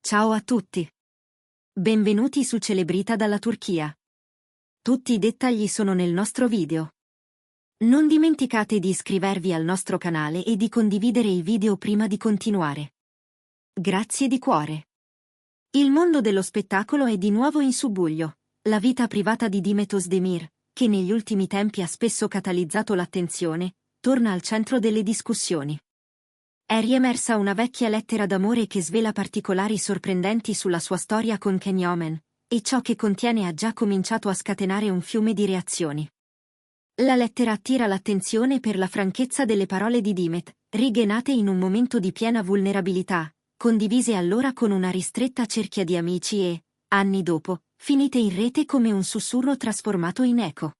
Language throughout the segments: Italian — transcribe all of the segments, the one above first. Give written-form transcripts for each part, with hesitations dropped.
Ciao a tutti. Benvenuti su Celebrita dalla Turchia. Tutti i dettagli sono nel nostro video. Non dimenticate di iscrivervi al nostro canale e di condividere il video prima di continuare. Grazie di cuore. Il mondo dello spettacolo è di nuovo in subbuglio. La vita privata di Demet Özdemir, che negli ultimi tempi ha spesso catalizzato l'attenzione, torna al centro delle discussioni. È riemersa una vecchia lettera d'amore che svela particolari sorprendenti sulla sua storia con Can Yaman, e ciò che contiene ha già cominciato a scatenare un fiume di reazioni. La lettera attira l'attenzione per la franchezza delle parole di Demet, righe nate in un momento di piena vulnerabilità, condivise allora con una ristretta cerchia di amici e, anni dopo, finite in rete come un sussurro trasformato in eco.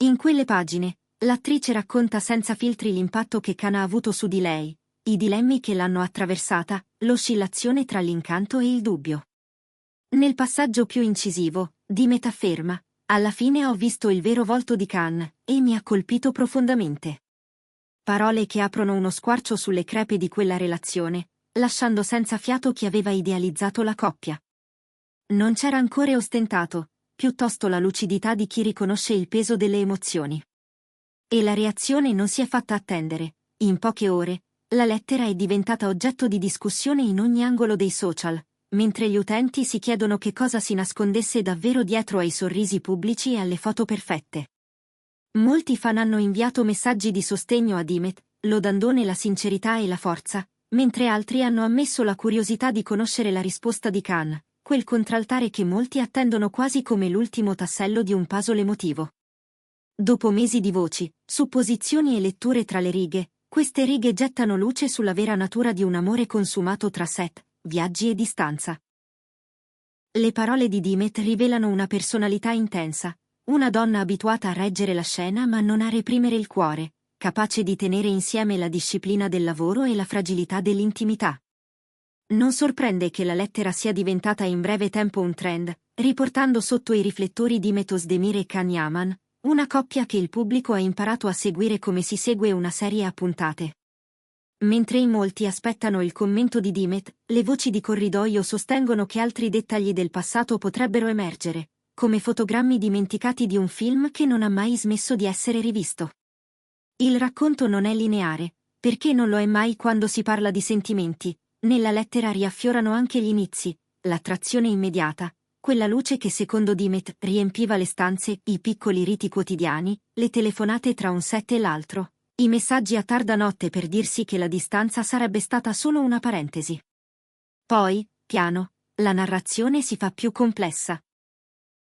In quelle pagine, l'attrice racconta senza filtri l'impatto che Can ha avuto su di lei, i dilemmi che l'hanno attraversata, l'oscillazione tra l'incanto e il dubbio. Nel passaggio più incisivo, Demet afferma: "Alla fine ho visto il vero volto di Can, e mi ha colpito profondamente." Parole che aprono uno squarcio sulle crepe di quella relazione, lasciando senza fiato chi aveva idealizzato la coppia. Non c'è rancore ostentato, piuttosto la lucidità di chi riconosce il peso delle emozioni. E la reazione non si è fatta attendere. In poche ore, la lettera è diventata oggetto di discussione in ogni angolo dei social, mentre gli utenti si chiedono che cosa si nascondesse davvero dietro ai sorrisi pubblici e alle foto perfette. Molti fan hanno inviato messaggi di sostegno a Demet, lodandone la sincerità e la forza, mentre altri hanno ammesso la curiosità di conoscere la risposta di Can, quel contraltare che molti attendono quasi come l'ultimo tassello di un puzzle emotivo. Dopo mesi di voci, supposizioni e letture tra le righe, queste righe gettano luce sulla vera natura di un amore consumato tra set, viaggi e distanza. Le parole di Demet rivelano una personalità intensa, una donna abituata a reggere la scena ma non a reprimere il cuore, capace di tenere insieme la disciplina del lavoro e la fragilità dell'intimità. Non sorprende che la lettera sia diventata in breve tempo un trend, riportando sotto i riflettori Demet Özdemir e Can Yaman, una coppia che il pubblico ha imparato a seguire come si segue una serie a puntate. Mentre in molti aspettano il commento di Demet, le voci di corridoio sostengono che altri dettagli del passato potrebbero emergere, come fotogrammi dimenticati di un film che non ha mai smesso di essere rivisto. Il racconto non è lineare, perché non lo è mai quando si parla di sentimenti. Nella lettera riaffiorano anche gli inizi, l'attrazione immediata, quella luce che secondo Demet riempiva le stanze, i piccoli riti quotidiani, le telefonate tra un set e l'altro, i messaggi a tarda notte per dirsi che la distanza sarebbe stata solo una parentesi. Poi, piano, la narrazione si fa più complessa.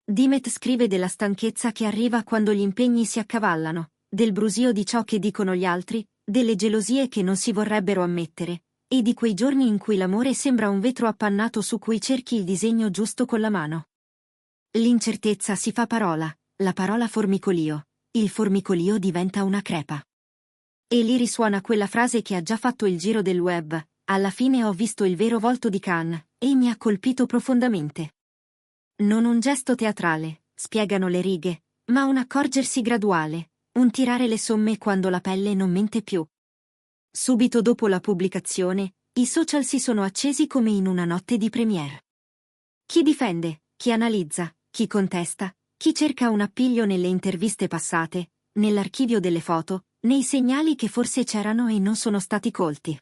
Demet scrive della stanchezza che arriva quando gli impegni si accavallano, del brusio di ciò che dicono gli altri, delle gelosie che non si vorrebbero ammettere, e di quei giorni in cui l'amore sembra un vetro appannato su cui cerchi il disegno giusto con la mano. L'incertezza si fa parola, la parola formicolio, il formicolio diventa una crepa. E lì risuona quella frase che ha già fatto il giro del web: "Alla fine ho visto il vero volto di Can, e mi ha colpito profondamente." Non un gesto teatrale, spiegano le righe, ma un accorgersi graduale, un tirare le somme quando la pelle non mente più. Subito dopo la pubblicazione, i social si sono accesi come in una notte di premiere. Chi difende, chi analizza, chi contesta, chi cerca un appiglio nelle interviste passate, nell'archivio delle foto, nei segnali che forse c'erano e non sono stati colti.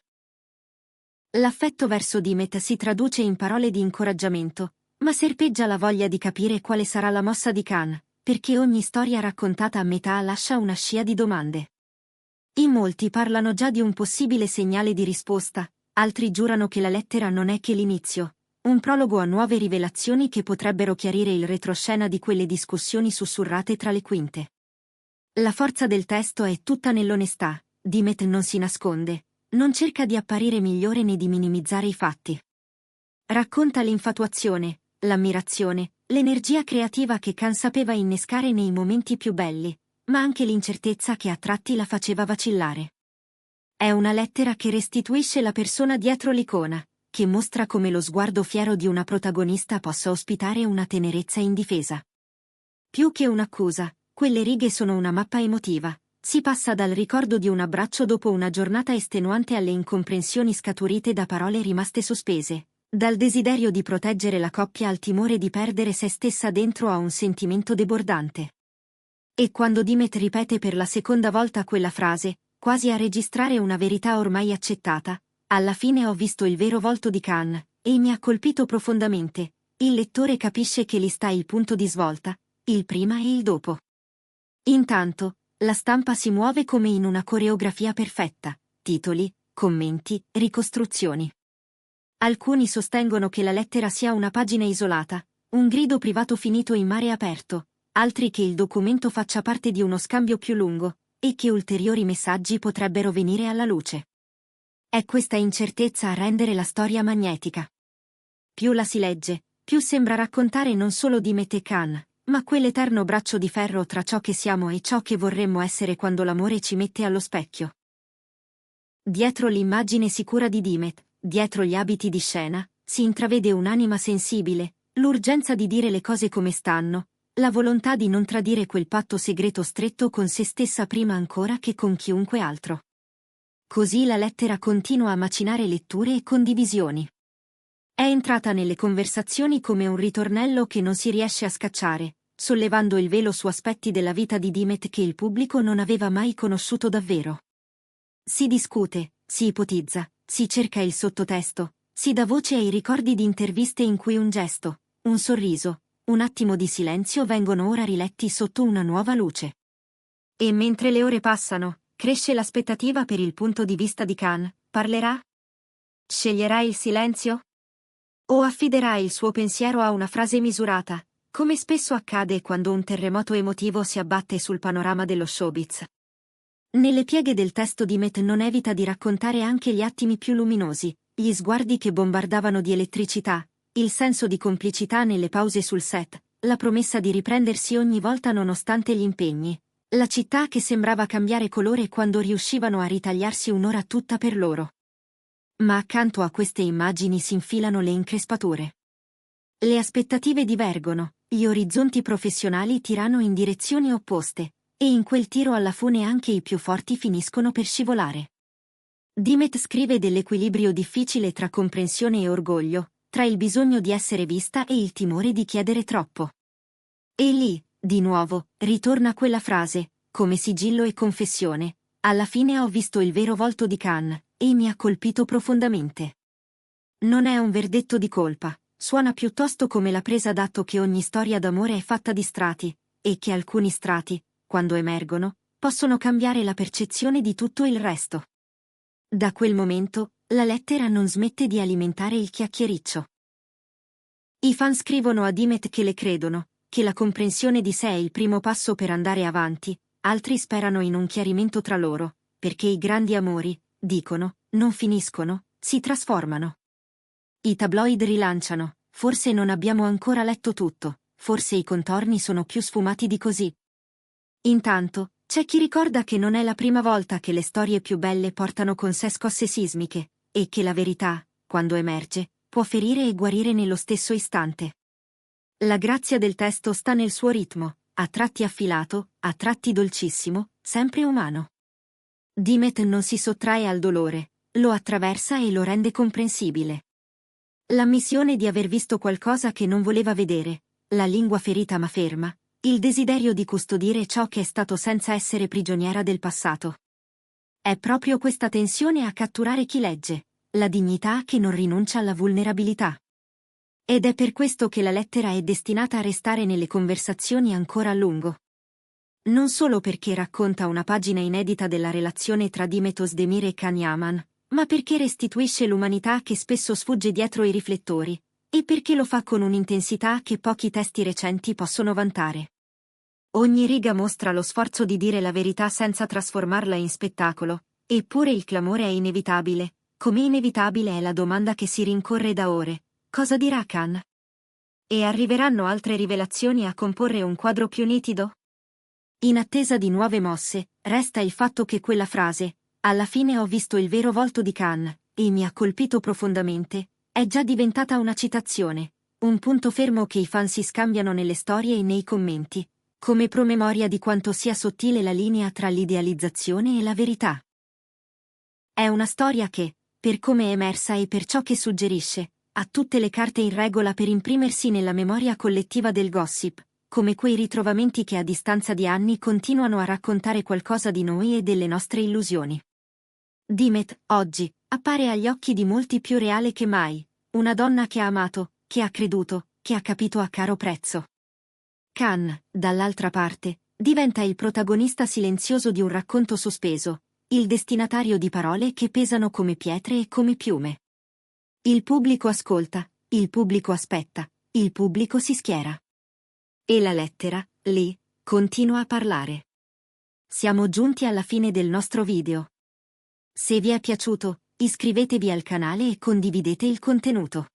L'affetto verso Demet si traduce in parole di incoraggiamento, ma serpeggia la voglia di capire quale sarà la mossa di Can, perché ogni storia raccontata a metà lascia una scia di domande. In molti parlano già di un possibile segnale di risposta, altri giurano che la lettera non è che l'inizio, un prologo a nuove rivelazioni che potrebbero chiarire il retroscena di quelle discussioni sussurrate tra le quinte. La forza del testo è tutta nell'onestà. Demet non si nasconde, non cerca di apparire migliore né di minimizzare i fatti. Racconta l'infatuazione, l'ammirazione, l'energia creativa che Can sapeva innescare nei momenti più belli, ma anche l'incertezza che a tratti la faceva vacillare. È una lettera che restituisce la persona dietro l'icona, che mostra come lo sguardo fiero di una protagonista possa ospitare una tenerezza indifesa. Più che un'accusa, quelle righe sono una mappa emotiva. Si passa dal ricordo di un abbraccio dopo una giornata estenuante alle incomprensioni scaturite da parole rimaste sospese, Dal desiderio di proteggere la coppia al timore di perdere se stessa dentro a un sentimento debordante. E quando Dimet ripete per la seconda volta quella frase, quasi a registrare una verità ormai accettata, alla fine ho visto il vero volto di Khan, e mi ha colpito profondamente, il lettore capisce che lì sta il punto di svolta, il prima e il dopo. Intanto, la stampa si muove come in una coreografia perfetta, titoli, commenti, ricostruzioni. Alcuni sostengono che la lettera sia una pagina isolata, un grido privato finito in mare aperto, altri che il documento faccia parte di uno scambio più lungo, e che ulteriori messaggi potrebbero venire alla luce. È questa incertezza a rendere la storia magnetica. Più la si legge, più sembra raccontare non solo di Dimet e Khan, ma quell'eterno braccio di ferro tra ciò che siamo e ciò che vorremmo essere quando l'amore ci mette allo specchio. Dietro l'immagine sicura di Dimet, dietro gli abiti di scena, si intravede un'anima sensibile, l'urgenza di dire le cose come stanno, la volontà di non tradire quel patto segreto stretto con se stessa prima ancora che con chiunque altro. Così la lettera continua a macinare letture e condivisioni. È entrata nelle conversazioni come un ritornello che non si riesce a scacciare, sollevando il velo su aspetti della vita di Dimet che il pubblico non aveva mai conosciuto davvero. Si discute, si ipotizza, si cerca il sottotesto, si dà voce ai ricordi di interviste in cui un gesto, un sorriso, un attimo di silenzio vengono ora riletti sotto una nuova luce. E mentre le ore passano, cresce l'aspettativa per il punto di vista di Khan. Parlerà? Sceglierà il silenzio? O affiderà il suo pensiero a una frase misurata, come spesso accade quando un terremoto emotivo si abbatte sul panorama dello showbiz? Nelle pieghe del testo Dimet non evita di raccontare anche gli attimi più luminosi, gli sguardi che bombardavano di elettricità, il senso di complicità nelle pause sul set, la promessa di riprendersi ogni volta nonostante gli impegni, la città che sembrava cambiare colore quando riuscivano a ritagliarsi un'ora tutta per loro. Ma accanto a queste immagini si infilano le increspature. Le aspettative divergono, gli orizzonti professionali tirano in direzioni opposte, e in quel tiro alla fune anche i più forti finiscono per scivolare. Dimet scrive dell'equilibrio difficile tra comprensione e orgoglio, tra il bisogno di essere vista e il timore di chiedere troppo. E lì, di nuovo, ritorna quella frase, come sigillo e confessione, alla fine ho visto il vero volto di Khan, e mi ha colpito profondamente. Non è un verdetto di colpa, suona piuttosto come la presa d'atto che ogni storia d'amore è fatta di strati, e che alcuni strati, quando emergono, possono cambiare la percezione di tutto il resto. Da quel momento, la lettera non smette di alimentare il chiacchiericcio. I fan scrivono a Dimet che le credono, che la comprensione di sé è il primo passo per andare avanti, altri sperano in un chiarimento tra loro, perché i grandi amori, dicono, non finiscono, si trasformano. I tabloid rilanciano, forse non abbiamo ancora letto tutto, forse i contorni sono più sfumati di così. Intanto, c'è chi ricorda che non è la prima volta che le storie più belle portano con sé scosse sismiche, e che la verità, quando emerge, può ferire e guarire nello stesso istante. La grazia del testo sta nel suo ritmo, a tratti affilato, a tratti dolcissimo, sempre umano. Dimet non si sottrae al dolore, lo attraversa e lo rende comprensibile. L'ammissione di aver visto qualcosa che non voleva vedere, la lingua ferita ma ferma, il desiderio di custodire ciò che è stato senza essere prigioniera del passato. È proprio questa tensione a catturare chi legge, la dignità che non rinuncia alla vulnerabilità. Ed è per questo che la lettera è destinata a restare nelle conversazioni ancora a lungo. Non solo perché racconta una pagina inedita della relazione tra Dimet Özdemir e Can Yaman, ma perché restituisce l'umanità che spesso sfugge dietro i riflettori, e perché lo fa con un'intensità che pochi testi recenti possono vantare. Ogni riga mostra lo sforzo di dire la verità senza trasformarla in spettacolo, eppure il clamore è inevitabile, come inevitabile è la domanda che si rincorre da ore: cosa dirà Khan? E arriveranno altre rivelazioni a comporre un quadro più nitido? In attesa di nuove mosse, resta il fatto che quella frase, alla fine ho visto il vero volto di Khan, e mi ha colpito profondamente, è già diventata una citazione, un punto fermo che i fan si scambiano nelle storie e nei commenti, come promemoria di quanto sia sottile la linea tra l'idealizzazione e la verità. È una storia che, per come è emersa e per ciò che suggerisce, ha tutte le carte in regola per imprimersi nella memoria collettiva del gossip, come quei ritrovamenti che a distanza di anni continuano a raccontare qualcosa di noi e delle nostre illusioni. Dimet, oggi, appare agli occhi di molti più reale che mai, una donna che ha amato, che ha creduto, che ha capito a caro prezzo. Khan, dall'altra parte, diventa il protagonista silenzioso di un racconto sospeso, il destinatario di parole che pesano come pietre e come piume. Il pubblico ascolta, il pubblico aspetta, il pubblico si schiera. E la lettera, lì, continua a parlare. Siamo giunti alla fine del nostro video. Se vi è piaciuto, iscrivetevi al canale e condividete il contenuto.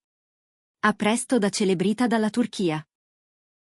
A presto da Celebrita dalla Turchia.